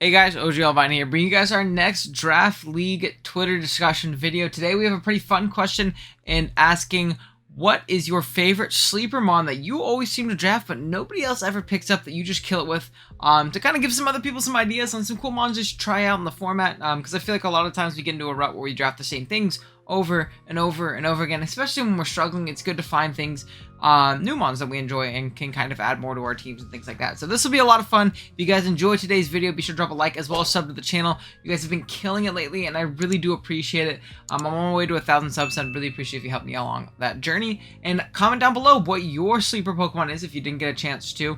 Hey guys, OGalbina here, bringing you guys our next Draft League Twitter discussion video. Today we have a pretty fun question and asking, what is your favorite sleeper mon that you always seem to draft but nobody else ever picks up that you just kill it with, to kind of give some other people some ideas on some cool mons to try out in the format, because I feel like a lot of times we get into a rut where we draft the same things over and over and over again, especially when we're struggling. It's good to find things, new mons that we enjoy and can kind of add more to our teams and things like that. So this will be a lot of fun. If you guys enjoyed today's video, be sure to drop a like as well as sub to the channel. You guys have been killing it lately and I really do appreciate it. I'm on my way to 1,000 subs, and I'd really appreciate if you help me along that journey. And comment down below what your sleeper Pokemon is if you didn't get a chance to,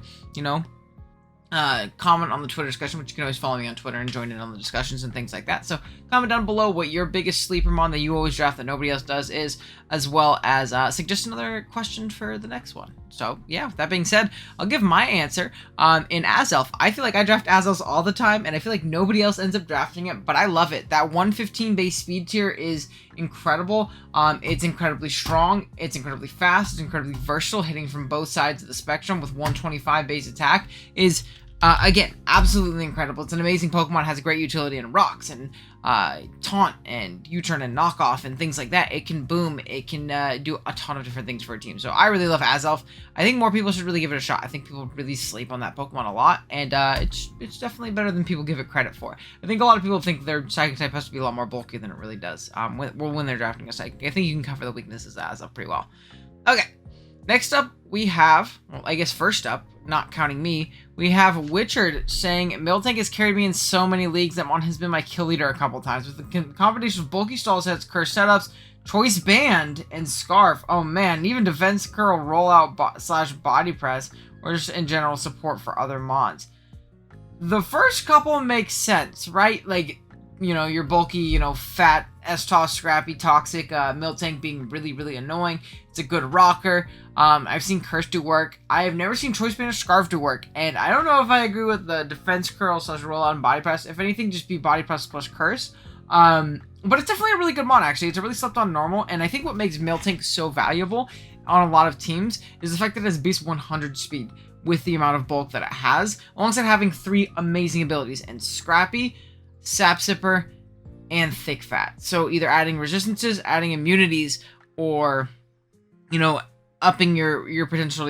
comment on the Twitter discussion, which you can always follow me on Twitter and join in on the discussions and things like that. So comment down below what your biggest sleeper mon that you always draft that nobody else does is, as well as suggest another question for the next one. So yeah, with that being said, I'll give my answer. In Azelf, I feel like I draft Azelf all the time, and I feel like nobody else ends up drafting it, but I love it. That 115 base speed tier is incredible. It's incredibly strong, it's incredibly fast, it's incredibly versatile, hitting from both sides of the spectrum with 125 base attack is again, absolutely incredible. It's an amazing Pokemon, has a great utility in rocks and taunt and U-turn and knockoff and things like that. It can boom, it can do a ton of different things for a team. So I really love Azelf. I think more people should really give it a shot. I think people really sleep on that Pokemon a lot, and it's definitely better than people give it credit for. I think a lot of people think their Psychic type has to be a lot more bulky than it really does when they're drafting a Psychic. I think you can cover the weaknesses of Azelf pretty well. Okay, next up we have, well, I guess first up, not counting me, we have Witchard saying, Miltank has carried me in so many leagues. That one has been my kill leader a couple times. With the combination of bulky stall sets, curse setups, choice band, and scarf. Oh man, and even defense curl, rollout slash body press, or just in general support for other mons. The first couple makes sense, right? Like, your bulky, fat, S-Toss, scrappy, toxic, Miltank being really, really annoying. It's a good rocker. I've seen Curse do work. I have never seen Choice Band or Scarf do work, and I don't know if I agree with the defense curl slash rollout and body press. If anything, just be body press plus Curse. But it's definitely a really good mon, actually. It's a really slept on normal, and I think what makes Miltank so valuable on a lot of teams is the fact that it has base 100 speed with the amount of bulk that it has, alongside having 3 amazing abilities in Scrappy, Sap Sipper, and Thick Fat. So either adding resistances, adding immunities, or, upping your potential,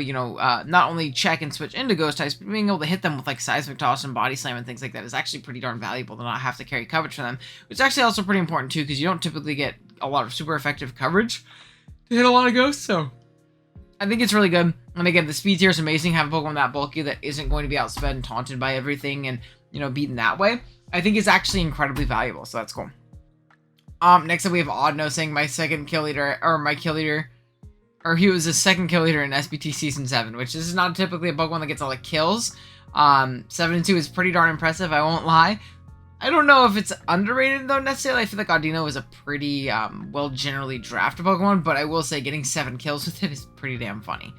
not only check and switch into ghost types, but being able to hit them with like Seismic Toss and Body Slam and things like that is actually pretty darn valuable to not have to carry coverage for them. Which is actually also pretty important too, because you don't typically get a lot of super effective coverage to hit a lot of ghosts, so I think it's really good. And again, the speed tier is amazing. Have a Pokemon that bulky that isn't going to be outsped and taunted by everything and, beaten that way, I think is actually incredibly valuable, so that's cool. Next up we have Audino saying my second kill leader, or he was the second kill leader in SBT Season 7, which is not typically a Pokemon that gets a lot of kills. 7 and 2 is pretty darn impressive, I won't lie. I don't know if it's underrated though necessarily. I feel like Audino is a pretty well generally drafted Pokemon, but I will say getting 7 kills with it is pretty damn funny.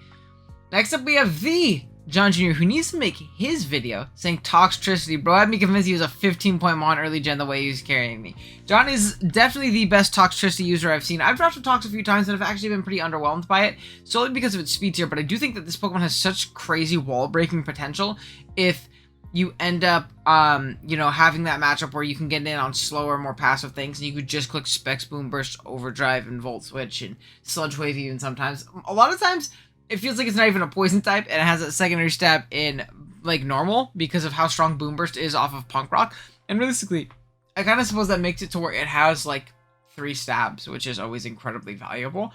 Next up we have the John Jr., who needs to make his video saying Toxicity. Bro had me convinced he was a 15-point mon early gen the way he was carrying me. John is definitely the best Toxicity user I've seen. I've drafted Tox a few times and I've actually been pretty underwhelmed by it, solely because of its speed tier, but I do think that this Pokemon has such crazy wall-breaking potential if you end up, having that matchup where you can get in on slower, more passive things, and you could just click Specs, Boom Burst, Overdrive, and Volt Switch, and Sludge Wave even sometimes. A lot of times, it feels like it's not even a poison type, and it has a secondary stab in, like, normal, because of how strong Boom Burst is off of Punk Rock. And realistically, I kind of suppose that makes it to where it has, like, 3 stabs, which is always incredibly valuable.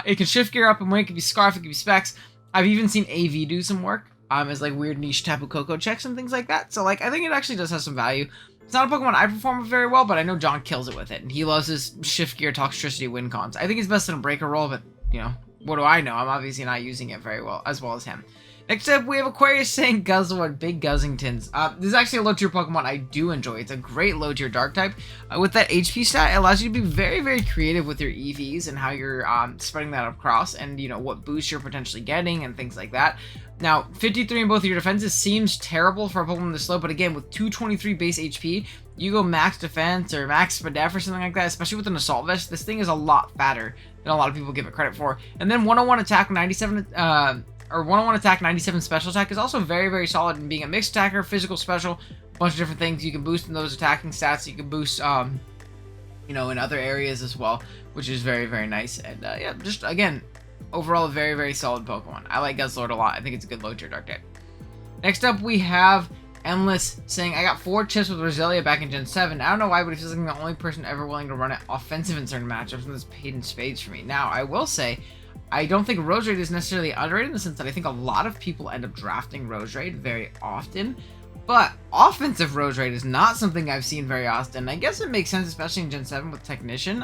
It can shift gear up, and when it can be Scarf, it can be Specs. I've even seen AV do some work, as, like, weird niche Tapu Koko checks and things like that. So, like, I think it actually does have some value. It's not a Pokemon I perform with very well, but I know John kills it with it, and he loves his shift gear Toxicity win cons. I think it's best in a breaker roll, but, what do I know? I'm obviously not using it very well, as well as him. Next up, we have Aquarius saying Guzzlord, Big Guzzingtons. This is actually a low-tier Pokemon I do enjoy. It's a great low-tier Dark type. With that HP stat, it allows you to be very, very creative with your EVs and how you're spreading that across, and, what boost you're potentially getting and things like that. Now, 53 in both of your defenses seems terrible for a Pokemon this slow, but again, with 223 base HP, you go max defense or max def or something like that, especially with an Assault Vest, this thing is a lot fatter than a lot of people give it credit for. And then 101 attack, 97, or 101 attack, 97 special attack is also very, very solid in being a mixed attacker, physical special, bunch of different things. You can boost in those attacking stats. You can boost, you know, in other areas as well, which is very, very nice. And yeah, just again, overall a very, very solid Pokemon. I like Guzzlord a lot. I think it's a good low tier dark type. Next up, we have Endless saying, I got 4 chips with Roselia back in Gen 7. I don't know why, but it feels like I'm the only person ever willing to run it offensive in certain matchups, and this paid in spades for me. Now, I will say, I don't think Roserade is necessarily underrated in the sense that I think a lot of people end up drafting Roserade very often, but offensive Roserade is not something I've seen very often. I guess it makes sense, especially in Gen 7 with Technician.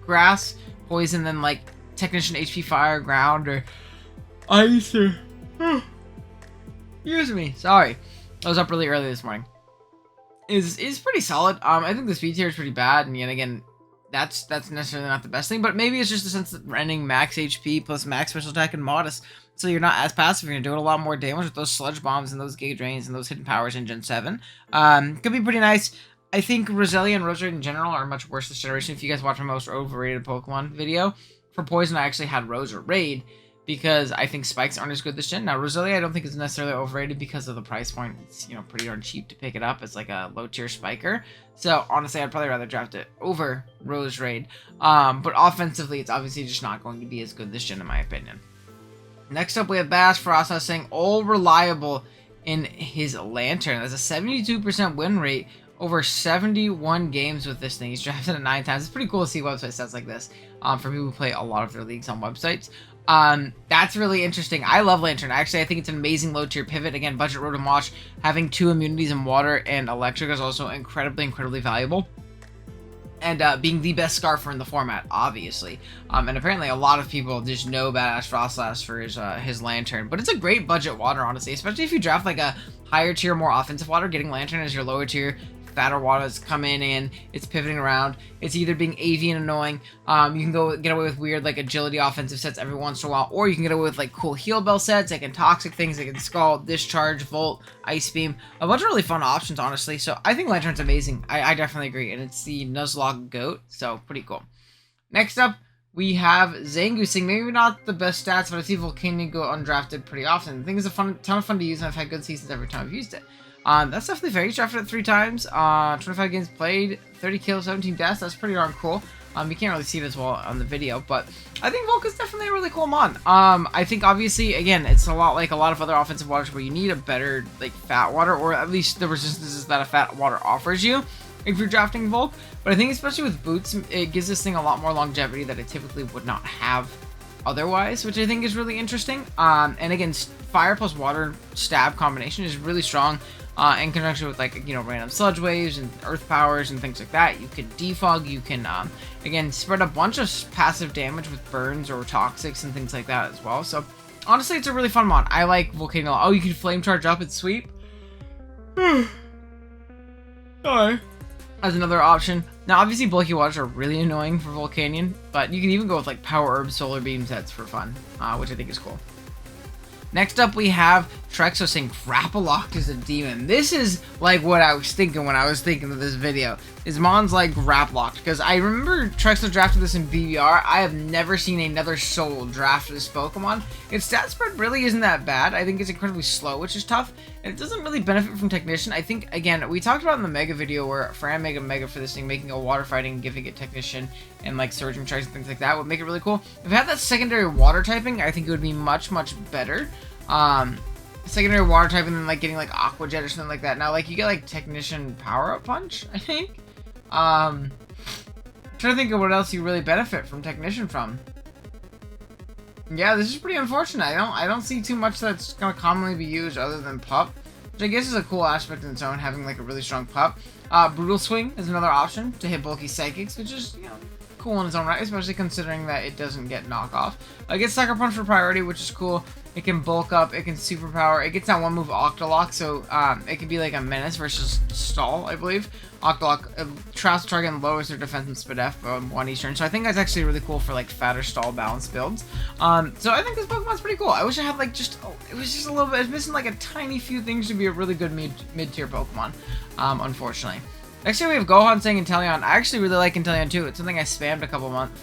Grass, Poison, then like Technician, HP, Fire, Ground, or Ice, or... Excuse me, sorry. I was up really early this morning. Is pretty solid. I think the speed tier is pretty bad, and yet again, that's necessarily not the best thing, but maybe it's just the sense that running max HP plus max special attack and modest, so you're not as passive, you're doing a lot more damage with those sludge bombs and those Giga Drains and those hidden powers in Gen 7. Could be pretty nice. I think Roselia and Roserade in general are much worse this generation. If you guys watch my most overrated Pokemon video, for Poison I actually had Roserade, because I think spikes aren't as good this gen. Now, Roselia I don't think is necessarily overrated because of the price point. It's, you know, pretty darn cheap to pick it up. It's like a low-tier spiker. So, honestly, I'd probably rather draft it over Roserade. But offensively, it's obviously just not going to be as good this gen, in my opinion. Next up, we have Bass Frosta saying, all reliable in his Lanturn. That's a 72% win rate over 71 games with this thing. He's drafted it 9 times. It's pretty cool to see website stats like this for people who play a lot of their leagues on websites. That's really interesting. I love Lanturn. Actually, I think it's an amazing low tier pivot. Again, budget road and watch. Having 2 immunities in water and electric is also incredibly valuable. And being the best Scarfer in the format, obviously. And apparently a lot of people just know Badass Frostlass for his Lanturn. But it's a great budget water, honestly. Especially if you draft like a higher tier, more offensive water. Getting Lanturn as your lower tier fatter waters come in and it's pivoting around. It's either being AV and annoying. You can go get away with weird like agility offensive sets every once in a while, or you can get away with like cool heal bell sets, like in toxic things like in Scald, Discharge, Volt, Ice Beam. A bunch of really fun options, honestly. So I think Lanturn's amazing. I definitely agree, and it's the Nuzlocke GOAT, so pretty cool. Next up, we have Zangoose saying, maybe not the best stats, but I see Volcanion go undrafted pretty often. I think it's a ton of fun to use, and I've had good seasons every time I've used it. That's definitely fair. He's drafted it 3 times, 25 games played, 30 kills, 17 deaths. That's pretty darn cool. You can't really see it as well on the video, but I think Volk is definitely a really cool mon. I think obviously, again, it's a lot like a lot of other offensive waters where you need a better like fat water, or at least the resistances that a fat water offers you if you're drafting Volk. But I think especially with boots, it gives this thing a lot more longevity that it typically would not have otherwise, which I think is really interesting. And again, fire plus water stab combination is really strong. In conjunction with like, you know, random sludge waves and earth powers and things like that. You can defog, you can again spread a bunch of passive damage with burns or toxics and things like that as well. So honestly, it's a really fun mod. I like Volcano. Oh, you can flame charge up and sweep. Sorry. As another option. Now obviously bulky waters are really annoying for Volcanion, but you can even go with like power herb solar beam sets for fun, which I think is cool. Next up, we have Trexo saying Grapploct is a demon. This is like what I was thinking when I was thinking of this video. Is Mon's like Grapploct? Because I remember Trexo drafted this in BBR. I have never seen another soul draft this Pokemon. Its stat spread really isn't that bad. I think it's incredibly slow, which is tough. And it doesn't really benefit from Technician. I think, again, we talked about in the Mega video where Fran Mega for this thing, making a water fighting, giving it Technician, and like Surging Strikes and things like that would make it really cool. If it had that secondary water typing, I think it would be much better. Secondary water type and then like getting like Aqua Jet or something like that. Now like you get like Technician Power Up Punch, I think. Trying to think of what else you really benefit from Technician from. Yeah, this is pretty unfortunate. I don't see too much that's gonna commonly be used other than Pup, which I guess is a cool aspect in its own, having like a really strong Pup. Brutal Swing is another option to hit bulky Psychics, which is, you know, cool in its own right, especially considering that it doesn't get knockoff. It gets Sucker Punch for priority, which is cool. It can bulk up, it can superpower, it gets that one move Octolock, so it can be like a menace versus stall, I believe. Octolock traps target and lowers their defense and speed F on 1 each turn, so I think that's actually really cool for like fatter stall balance builds. So I think this Pokemon's pretty cool. I wish I had like it was just a little bit, it's missing like a tiny few things to be a really good mid-tier Pokemon, unfortunately. Next here we have Gohan saying Inteleon. I actually really like Inteleon too. It's something I spammed for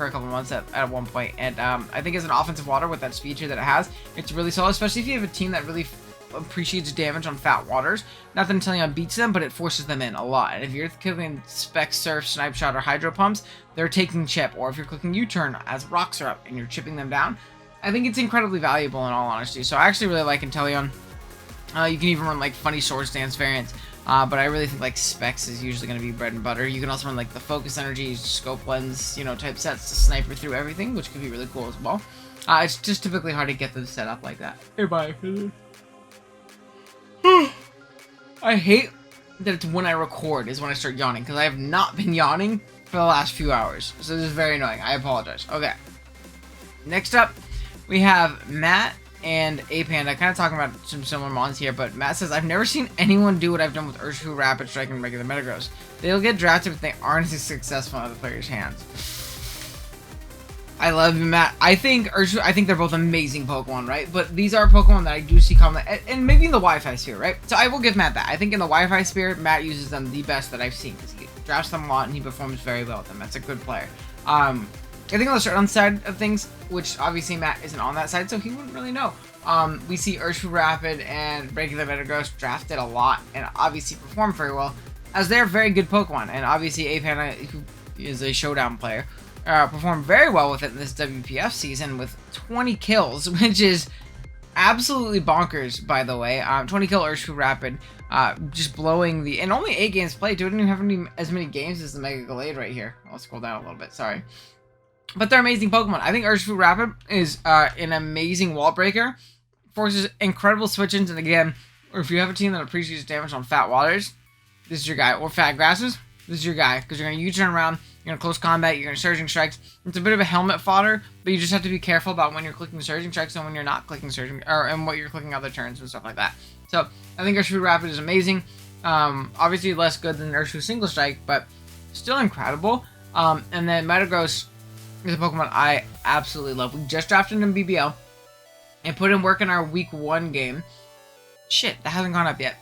a couple months at one point, and I think as an offensive water with that speed tier that it has, it's really solid, especially if you have a team that really appreciates damage on fat waters. Not that Inteleon beats them, but it forces them in a lot. And if you're clicking Spec Surf, Snipe Shot, or Hydro Pumps, they're taking chip. Or if you're clicking U-Turn as rocks are up and you're chipping them down, I think it's incredibly valuable in all honesty. So I actually really like Inteleon. You can even run like funny Sword Stance variants. But I really think like Specs is usually going to be bread and butter. You can also run like the Focus Energy, Scope Lens, you know, type sets to sniper through everything, which could be really cool as well. It's just typically hard to get them set up like that. I hate that it's when I record is when I start yawning, because I have not been yawning for the last few hours. So this is very annoying. I apologize. Okay. Next up, we have Matt and A Panda, kind of talking about some similar mons here, but Matt says, I've never seen anyone do what I've done with Urshifu, Rapid Strike, and regular Metagross. They'll get drafted if they aren't as successful in other players' hands. I love you, Matt. I think they're both amazing Pokemon, right? But these are Pokemon that I do see common, and maybe in the Wi-Fi sphere, right? So I will give Matt that. I think in the Wi-Fi sphere, Matt uses them the best that I've seen, because he drafts them a lot and he performs very well with them. That's a good player. I think on the certain side of things, which obviously Matt isn't on that side, so he wouldn't really know. We see Urshifu, Rapid, and regular Metagross drafted a lot and obviously perform very well, as they're very good Pokemon. And obviously Apana, who is a showdown player, performed very well with it in this WPF season with 20 kills, which is absolutely bonkers, by the way. 20 kill Urshifu, Rapid, just blowing the... And only 8 games played. Didn't even have as many games as the Mega Gallade right here. I'll scroll down a little bit, sorry. But they're amazing Pokemon. I think Urshifu Rapid is an amazing wall breaker. Forces incredible switch-ins, and again, or if you have a team that appreciates damage on fat waters, this is your guy. Or fat grasses, this is your guy. Because you're going to U-turn around, you're going to close combat, you're going to Surging Strikes. It's a bit of a helmet fodder, but you just have to be careful about when you're clicking Surging Strikes and when you're not clicking and what you're clicking other turns and stuff like that. So, I think Urshifu Rapid is amazing. Obviously less good than Urshifu Single Strike, but still incredible. And then Metagross is a Pokemon I absolutely love. We just drafted him in BBL and put in work in our week 1 game. Shit, that hasn't gone up yet.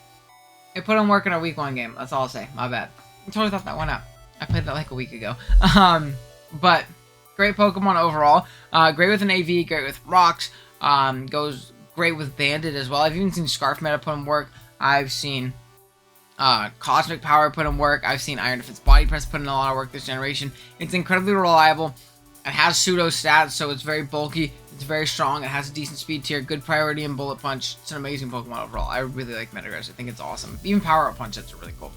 I put in work in our week 1 game. That's all I'll say. My bad. I totally thought that went up. I played that like a week ago. But great Pokemon overall. Great with an AV, great with rocks. Goes great with Bandit as well. I've even seen Scarf Meta put in work. I've seen Cosmic Power put in work. I've seen Iron Defense Body Press put in a lot of work this generation. It's incredibly reliable. It has pseudo stats, so it's very bulky. It's very strong. It has a decent speed tier, good priority and bullet punch. It's an amazing Pokemon overall. I really like Metagross. I think it's awesome. Even power up punch sets are really cool.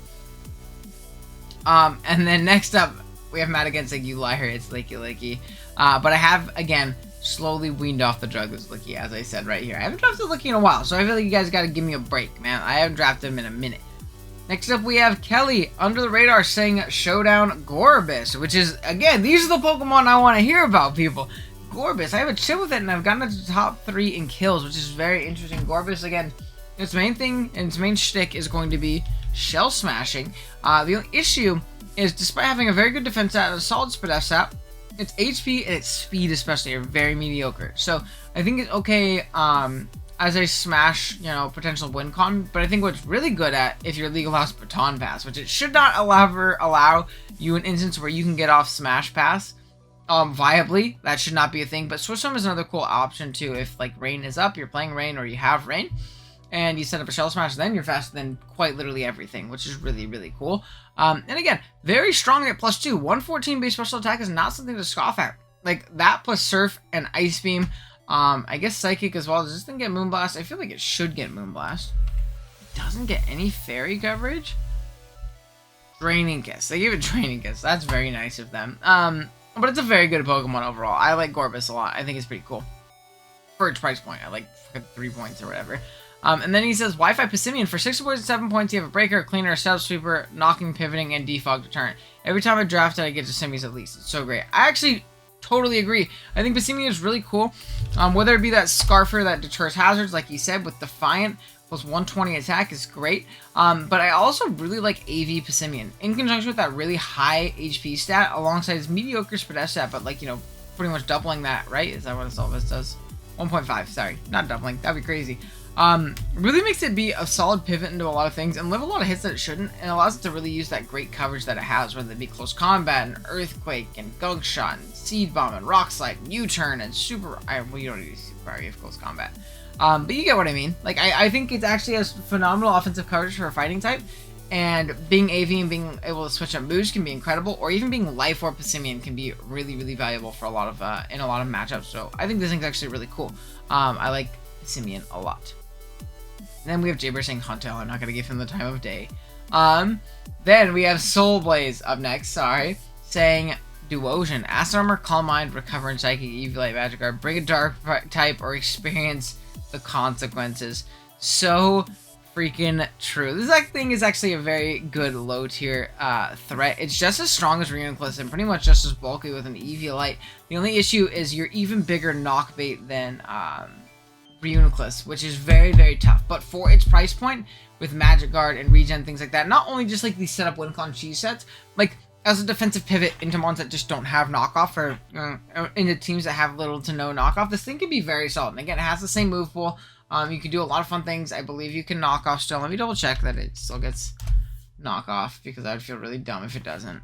And then next up, we have Matt again saying, you liar, it's Licky. But I have, again, slowly weaned off the drugless Licky, as I said right here. I haven't drafted Licky in a while, so I feel like you guys gotta give me a break, man. I haven't drafted him in a minute. Next up, we have Kelly, under the radar, saying Showdown Gorebyss, which is, again, these are the Pokemon I want to hear about, people. Gorebyss, I have a chill with it, and I've gotten it to top 3 in kills, which is very interesting. Gorebyss, again, its main thing, and its main shtick is going to be shell smashing. The only issue is, despite having a very good defense stat and a solid speed stat, its HP and its speed especially are very mediocre. So, I think it's okay, as a smash, you know, potential win con, but I think what's really good at, if your league allows Baton Pass, which it should not allow you an instance where you can get off Smash Pass, viably. That should not be a thing, but Switch Storm is another cool option too. If like Rain is up, you're playing Rain, or you have Rain, and you set up a Shell Smash, then you're faster than quite literally everything, which is really, really cool. And again, very strong at +2. 114 base special attack is not something to scoff at. Like, that plus Surf and Ice Beam, I guess Psychic as well. Does this thing get Moonblast? I feel like it should get Moonblast. It doesn't get any Fairy coverage? Draining Kiss. They gave it Draining Kiss. That's very nice of them. But it's a very good Pokemon overall. I like Gorebyss a lot. I think it's pretty cool. For its price point. I like 3 points or whatever. And then he says, Wi-Fi Passimian. For 6 points and 7 points, you have a Breaker, Cleaner, Stealth Sweeper, Knocking, Pivoting, and Defog Deterrent. Every time I draft it, I get Passimians at least. It's so great. I actually totally agree. I think Passimian is really cool. Whether it be that Scarfer that deters hazards, like he said, with Defiant plus 120 attack is great. But I also really like AV Passimian in conjunction with that really high HP stat alongside his mediocre speed stat, but like, you know, pretty much doubling that, right? Is that what Azelf does? 1.5, sorry, not doubling. That'd be crazy. Really makes it be a solid pivot into a lot of things and live a lot of hits that it shouldn't, and allows it to really use that great coverage that it has, whether it be close combat and Earthquake and Gunk Shot and Seed Bomb and Rock Slide and U-Turn and Super... well, you don't need Super Power, you have close combat. But you get what I mean. Like, I think it actually has phenomenal offensive coverage for a fighting type. And being AV and being able to switch up moves can be incredible. Or even being Life Orb Passimian can be really, really valuable for a lot of in a lot of matchups. So I think this thing's actually really cool. I like Passimian a lot. Then we have Jaber saying Huntail. I'm not going to give him the time of day. Then we have Soul Blaze up next, sorry, saying Duosion, Acid Armor, Calm Mind, Recover, and Psychic, Eviolite, Magic Guard, bring a Dark type, or experience the consequences. So freaking true. This thing is actually a very good low tier threat. It's just as strong as Reuniclus and pretty much just as bulky with an Eviolite. The only issue is you're even bigger knockbait than Reuniclus, which is very, very tough. But for its price point, with Magic Guard and regen, things like that, not only just like these setup Wincon cheese sets, like as a defensive pivot into mons that just don't have knockoff, or into teams that have little to no knockoff, this thing can be very solid. And again, it has the same move pool. You can do a lot of fun things. I believe you can knock off still. Let me double check that it still gets knockoff, because I would feel really dumb if it doesn't.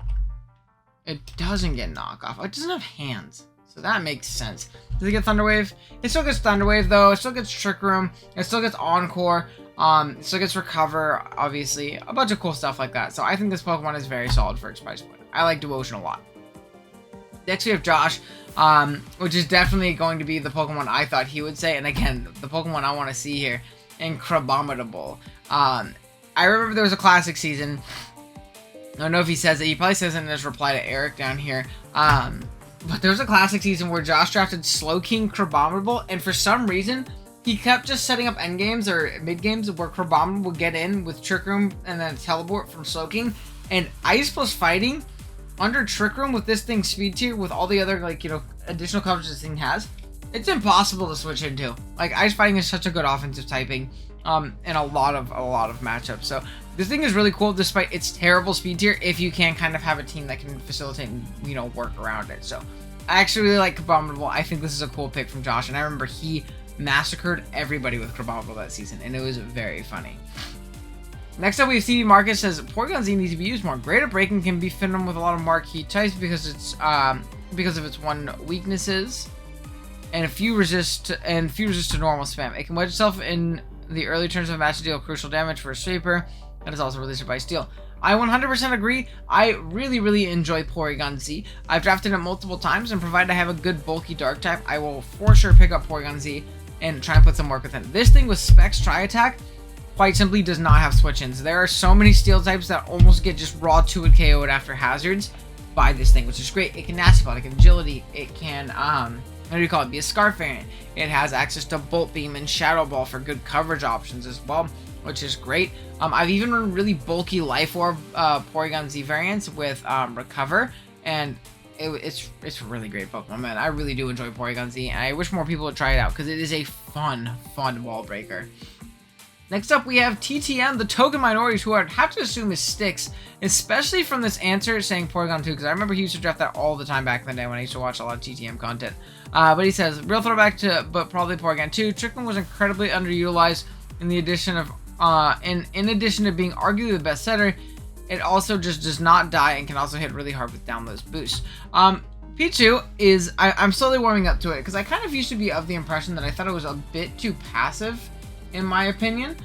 It doesn't get knockoff. It doesn't have hands. So that makes sense. Does it get Thunder Wave? It still gets Thunder Wave though. It still gets Trick Room. It still gets Encore. It still gets Recover, obviously. A bunch of cool stuff like that. So I think this Pokemon is very solid for its price point. I like Duosion a lot. Next we have Josh, which is definitely going to be the Pokemon I thought he would say. And again, the Pokemon I want to see here in Crabominable. I remember there was a classic season. I don't know if he says it. He probably says it in his reply to Eric down here. But there was a classic season where Josh drafted Slowking Crabominable, and for some reason, he kept just setting up endgames or mid-games where Crabominable would get in with Trick Room and then teleport from Slowking. And Ice plus Fighting under Trick Room with this thing's speed tier, with all the other, like, you know, additional coverage this thing has, it's impossible to switch into. Like, Ice Fighting is such a good offensive typing in a lot of matchups. So this thing is really cool despite its terrible speed tier, if you can kind of have a team that can facilitate and, you know, work around it. So I actually really like Crabominable. I think this is a cool pick from Josh, and I remember he massacred everybody with Crabominable that season, and it was very funny. Next up, we have CD Marcus says Porygon-Z needs to be used more. Greater Breaking can be fit with a lot of marquee types because it's because of its one weaknesses, and a few resist to normal spam. It can wedge itself in the early turns of a match to deal crucial damage for a sweeper, and is also released by steal. I 100% agree. I really, really enjoy Porygon-Z. I've drafted it multiple times, and provided I have a good bulky dark type, I will for sure pick up Porygon-Z and try and put some work with it. This thing with Specs Tri-Attack quite simply does not have switch-ins. There are so many steel types that almost get just raw 2-hit KO'd after hazards by this thing, which is great. It can Nasty Plot, it can Agility, it can, what do you call it, be a Scarf variant. It has access to Bolt Beam and Shadow Ball for good coverage options as well, which is great. I've even run really bulky Life Orb Porygon-Z variants with Recover, and it's a really great Pokemon, man. I really do enjoy Porygon-Z, and I wish more people would try it out, because it is a fun wall breaker. Next up, we have TTM, the token minorities, who I'd have to assume is Styx, especially from this answer saying Porygon 2, because I remember he used to draft that all the time back in the day when I used to watch a lot of TTM content. But he says, real throwback to, but probably Porygon 2. Trick Room was incredibly underutilized in the addition of, in addition to being arguably the best setter, it also just does not die and can also hit really hard with down those boosts. P2 is, I'm slowly warming up to it, because I kind of used to be of the impression that I thought it was a bit too passive, in my opinion,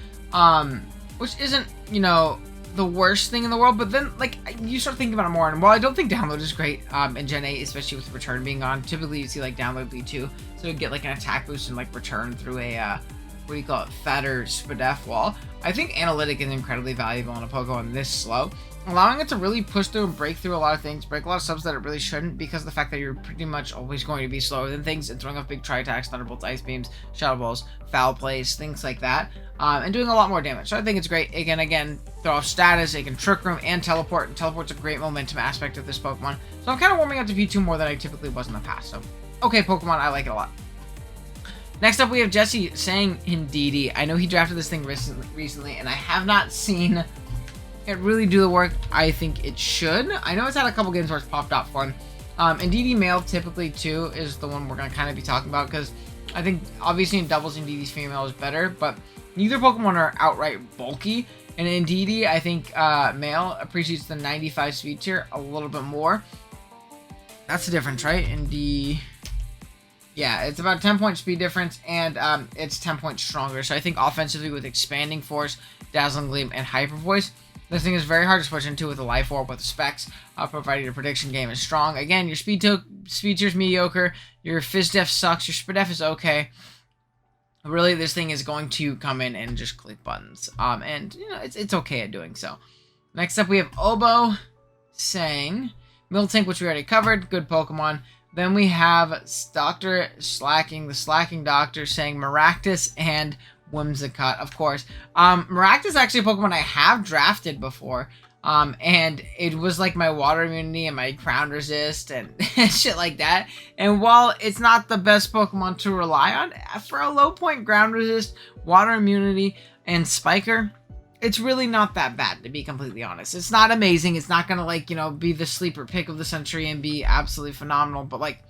which isn't, you know, the worst thing in the world, but then, like, you start thinking about it more, and while I don't think download is great in Gen 8, especially with return being on, typically you see, like, download B2, so you get, like, an attack boost and, like, return through a, what do you call it, fatter Spadef wall. I think Analytic is incredibly valuable in a Pokemon this slow, allowing it to really push through and break through a lot of things, break a lot of subs that it really shouldn't, because of the fact that you're pretty much always going to be slower than things, and throwing off big Tri-Attacks, Thunderbolts, Ice Beams, Shadow Balls, Foul Plays, things like that, and doing a lot more damage. So I think it's great. It can, again, throw off status, it can Trick Room and Teleport, and Teleport's a great momentum aspect of this Pokemon. So I'm kind of warming up to P2 more than I typically was in the past. So, okay, Pokemon, I like it a lot. Next up, we have Jesse saying Indeedee. I know he drafted this thing recently, and I have not seen it really do the work I think it should. I know it's had a couple games where it's popped out for him. Indeedee male typically too is the one we're going to kind of be talking about, because I think obviously in doubles Indeedee's female is better, but neither Pokemon are outright bulky. And Indeedee, I think male appreciates the 95 speed tier a little bit more. That's the difference, right? Yeah, it's about 10 point speed difference, and it's 10 points stronger. So I think offensively with Expanding Force, Dazzling Gleam, and Hyper Voice, this thing is very hard to switch into with a Life Orb with the specs, provided your prediction game is strong. Again, your speed tier is mediocre, your Fizz Def sucks, your Spidef is okay. Really, this thing is going to come in and just click buttons. And, you know, it's okay at doing so. Next up, we have Obo saying Miltank, which we already covered. Good Pokemon. Then we have Dr. Slacking, the Slacking Doctor, saying Maractus and Whimsicott, of course. Maractus is actually a Pokemon I have drafted before. And it was like my water immunity and my ground resist and shit like that. And while it's not the best Pokemon to rely on, for a low point ground resist, water immunity, and Spiker, it's really not that bad, to be completely honest. It's not amazing. It's not gonna, like, you know, be the sleeper pick of the century and be absolutely phenomenal, but, like,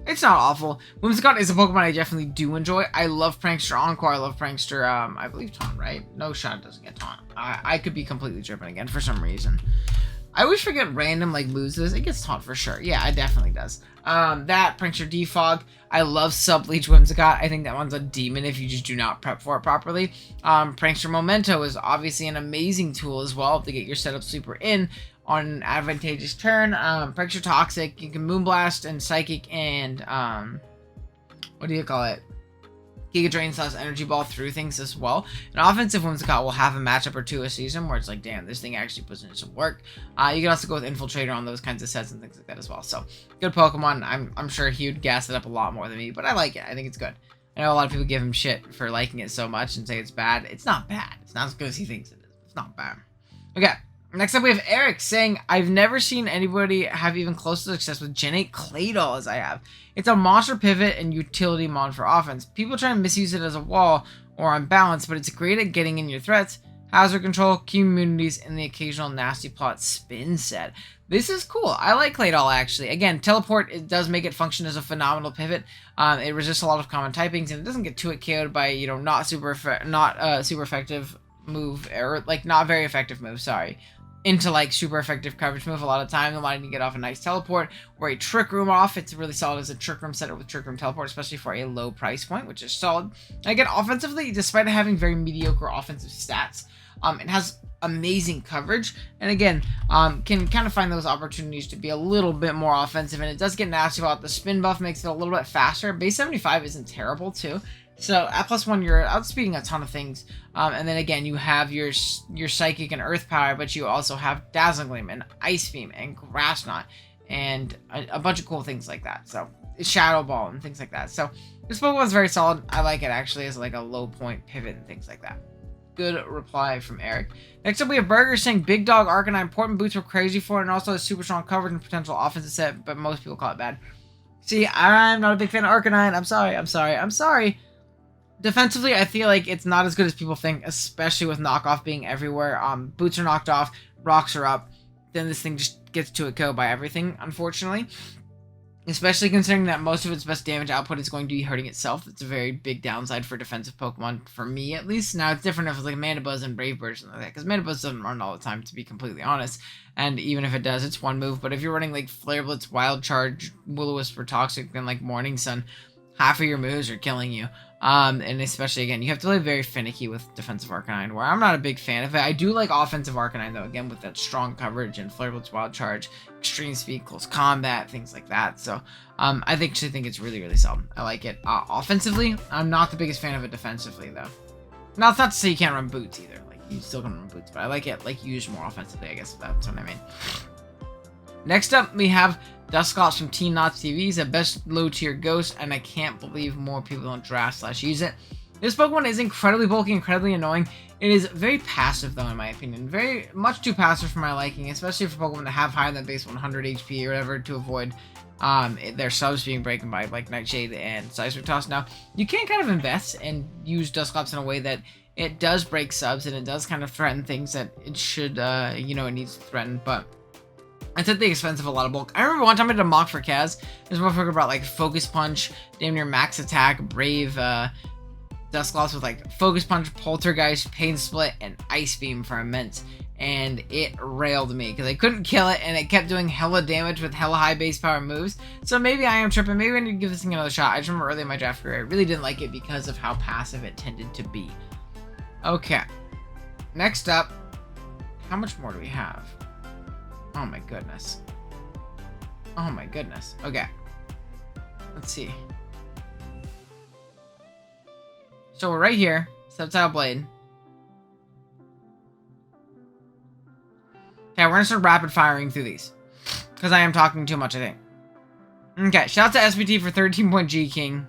it's not awful. Whimsicott is a Pokemon I definitely do enjoy. I love Prankster Encore. I love Prankster, I believe Taunt, right? No, Shot doesn't get Taunt. I could be completely driven again for some reason. I always forget random, like, moves this. It gets Taunt for sure. Yeah, it definitely does. That, Prankster Defog. I love Subleech Whimsicott. I think that one's a demon if you just do not prep for it properly. Prankster Memento is obviously an amazing tool as well to get your setup sleeper in on an advantageous turn. Prankster Toxic, you can Moonblast and Psychic and, what do you call it? Giga Drain / Energy Ball through things as well. An offensive Whimsicott will have a matchup or two a season where it's like, damn, this thing actually puts in some work. You can also go with Infiltrator on those kinds of sets and things like that as well. So, good Pokemon. I'm sure he would gas it up a lot more than me, but I like it. I think it's good. I know a lot of people give him shit for liking it so much and say it's bad. It's not bad. It's not as good as he thinks it is. It's not bad. Okay. Next up, we have Eric saying, I've never seen anybody have even close to success with Gen 8 Claydol as I have. It's a monster pivot and utility mon for offense. People try to misuse it as a wall or on balance, but it's great at getting in your threats, hazard control, key immunities, and the occasional nasty plot spin set. This is cool. I like Claydol, actually. Again, Teleport, it does make it function as a phenomenal pivot. It resists a lot of common typings, and it doesn't get too KO'd by, you know, not super effective move, or, like, not very effective move, sorry. Into, like, super effective coverage move a lot of time, allowing you to get off a nice teleport or a Trick Room off. It's really solid as a Trick Room setter with Trick Room teleport, especially for a low price point, which is solid. Again, offensively, despite having very mediocre offensive stats, it has amazing coverage, and again, can kind of find those opportunities to be a little bit more offensive, and it does get nasty about the spin buff, makes it a little bit faster. Base 75 isn't terrible, too. So at +1, you're outspeeding a ton of things. And then again, you have your Psychic and Earth Power, but you also have Dazzling Gleam and Ice Beam and Grass Knot and a bunch of cool things like that. So Shadow Ball and things like that. So this Pokemon's very solid. I like it actually as like a low point pivot and things like that. Good reply from Eric. Next up, we have Burger saying Big Dog Arcanine Portman Boots were crazy for it and also has super strong coverage and potential offensive set, but most people call it bad. See, I'm not a big fan of Arcanine. I'm sorry. Defensively, I feel like it's not as good as people think, especially with knockoff being everywhere. Boots are knocked off, rocks are up, then this thing just gets to a KO by everything, unfortunately. Especially considering that most of its best damage output is going to be hurting itself. It's a very big downside for defensive Pokemon, for me at least. Now, it's different if it's like Mandibuzz and Brave Bird or something like that, because Mandibuzz doesn't run all the time, to be completely honest. And even if it does, it's one move. But if you're running like Flare Blitz, Wild Charge, Will-O-Wisp, or Toxic, then like Morning Sun, half of your moves are killing you. And especially, again, you have to play very finicky with defensive Arcanine, where I'm not a big fan of it. I do like offensive Arcanine, though, again, with that strong coverage and Flare Blitz, Wild Charge, extreme speed, close combat, things like that. So, I actually think it's really, really solid. I like it. Offensively, I'm not the biggest fan of it defensively, though. Now, it's not to say you can't run Boots, either. Like, you still can run Boots, but I like it, like, used more offensively, I guess, if that's what I mean. Next up, we have Dusclops from Teen Knots TV. He's a best low-tier ghost, and I can't believe more people don't draft/use it. This Pokemon is incredibly bulky, incredibly annoying. It is very passive, though, in my opinion. Very much too passive for my liking, especially for Pokemon that have higher than base 100 HP or whatever to avoid their subs being broken by, like, Nightshade and Seismic Toss. Now, you can kind of invest and use Dusclops in a way that it does break subs, and it does kind of threaten things that it should, you know, it needs to threaten, but it's at the expense of a lot of bulk. I remember one time I did a mock for Kaz. This motherfucker brought like Focus Punch, damn near max attack, Brave, Dusclops with like Focus Punch, Poltergeist, Pain Split, and Ice Beam for Immense. and it railed me because I couldn't kill it, and it kept doing hella damage with hella high base power moves. So maybe I am tripping. Maybe I need to give this thing another shot. I just remember early in my draft career, I really didn't like it because of how passive it tended to be. Okay. Next up, how much more do we have? Oh my goodness. Oh my goodness. Okay. Let's see. So we're right here. Subtile Blade. Okay, we're gonna start rapid firing through these. Because I am talking too much, I think. Okay, shout out to SPT for 13-point G King.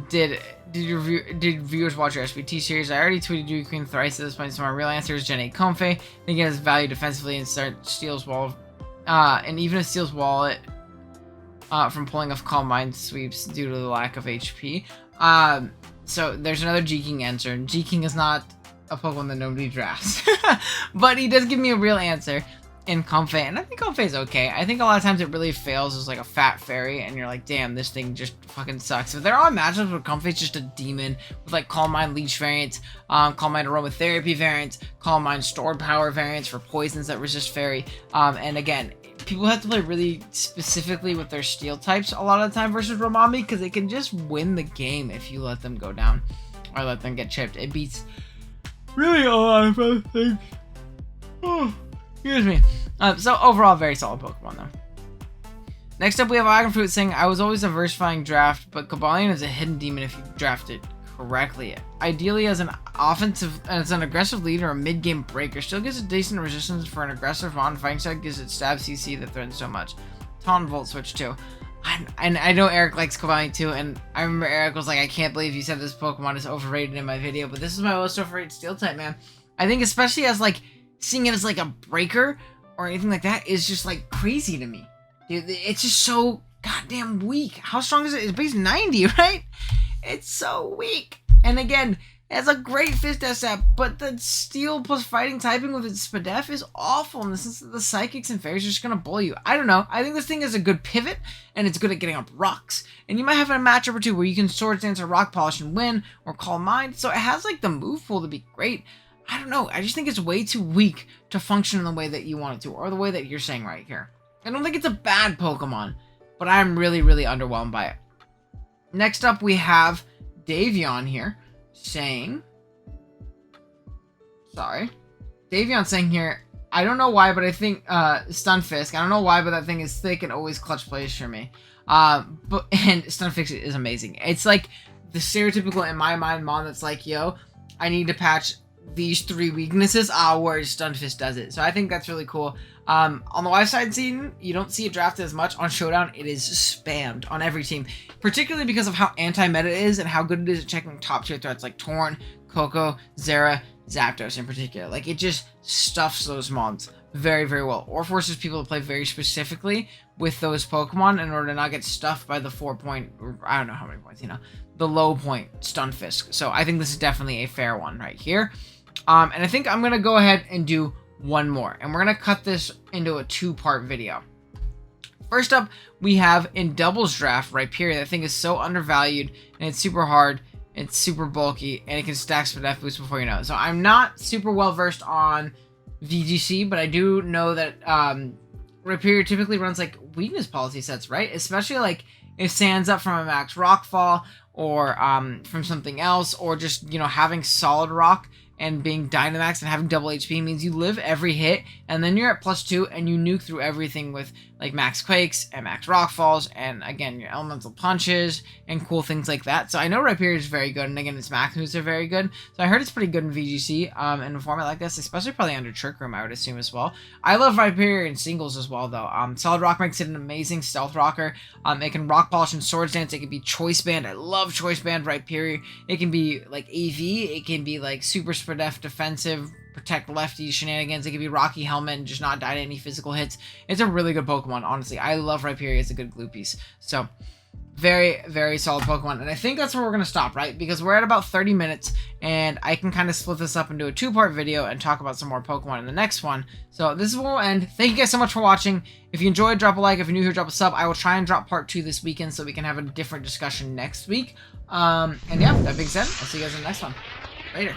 Did viewers watch your SPT series? I already tweeted G Queen thrice at this point, so my real answer is Gen 8 Comfey. I think it has value defensively and steals wall. And even if steals wallet from pulling off Calm Mind sweeps due to the lack of HP. So there's another G King answer. G King is not a Pokemon that nobody drafts. But he does give me a real answer in Comfey, and I think Comfey is okay. I think a lot of times it really fails as like a fat fairy, and you're like, damn, this thing just fucking sucks. But there are matchups where Comfey's just a demon with like Calm Mind Leech variants, Calm Mind Aromatherapy variants, Calm Mind Stored Power variants for poisons that resist fairy. And again, people have to play really specifically with their steel types a lot of the time versus Romami, because they can just win the game if you let them go down or let them get chipped. It beats really a lot of other things. Oh, excuse me. So overall, very solid Pokemon though. Next up, we have Iconfruit saying, I was always a versifying draft, but Cobalion is a hidden demon if you draft it correctly. Ideally, as an aggressive lead or a mid-game breaker, still gives it decent resistance for an aggressive on-fighting side, gives it stab CC that threatens so much. Taunt Volt Switch too. And I know Eric likes Cobalion too, and I remember Eric was like, I can't believe you said this Pokemon is overrated in my video, but this is my most overrated steel type, man. I think especially as like, seeing it as like a breaker or anything like that is just like crazy to me. Dude, it's just so goddamn weak. How strong is it? It's base 90, right? It's so weak. And again, it has a great Fist SF, but the steel plus fighting typing with its Spadef is awful in the sense that the psychics and fairies are just gonna bully you. I don't know. I think this thing is a good pivot, and it's good at getting up rocks. And you might have a matchup or two where you can Swords Dance or Rock Polish and win, or Calm Mind. So it has like the move pool to be great. I don't know. I just think it's way too weak to function in the way that you want it to, or the way that you're saying right here. I don't think it's a bad Pokemon, but I'm really, really underwhelmed by it. Next up, we have Davion here saying... Sorry. Davion saying here, I don't know why, but I think Stunfisk. I don't know why, but that thing is thick and always clutch plays for me. And Stunfisk is amazing. It's like the stereotypical, in my mind, mon that's like, yo, I need to patch these 3 weaknesses, where Stunfisk does it. So I think that's really cool. On the live side scene, you don't see it drafted as much. On Showdown, it is spammed on every team, particularly because of how anti-meta it is and how good it is at checking top tier threats like Torn, Koko, Zera, Zapdos in particular. Like, it just stuffs those mons very, very well, or forces people to play very specifically with those Pokemon in order to not get stuffed by the 4-point, I don't know how many points, the low point Stunfisk. So I think this is definitely a fair one right here. And I think I'm going to go ahead and do one more, and we're going to cut this into a 2-part video. First up, we have in doubles draft Rhyperior. That thing is so undervalued, and it's super hard, it's super bulky, and it can stack Spadef boost before you know it. So I'm not super well versed on VGC, but I do know that Rhyperior typically runs like weakness policy sets, right? Especially like if Sand's up from a max Rockfall, or from something else, or just, having solid rock and being Dynamax and having double HP means you live every hit, and then you're at +2 and you nuke through everything with like max Quakes and max Rockfalls, and again, your Elemental Punches and cool things like that. So I know Rhyperior is very good, and again, its max moves are very good. So I heard it's pretty good in VGC, in a format like this, especially probably under Trick Room, I would assume as well. I love Rhyperior in singles as well, though. Solid Rock makes it an amazing stealth rocker. It can Rock Polish and Swords Dance. It can be Choice Band. I love Choice Band Rhyperior. It can be like AV. It can be like Super Spadef defensive, protect lefty shenanigans. It can be Rocky Helmet and just not die to any physical hits. It's a really good Pokemon, honestly. I love Rhyperior. It's a good glue piece. So, very, very solid Pokemon. And I think that's where we're going to stop, right? Because we're at about 30 minutes, and I can kind of split this up into a 2-part video and talk about some more Pokemon in the next one. So, this is where we'll end. Thank you guys so much for watching. If you enjoyed, drop a like. If you're new here, drop a sub. I will try and drop part 2 this weekend so we can have a different discussion next week. And yeah, that being said, I'll see you guys in the next one. Later.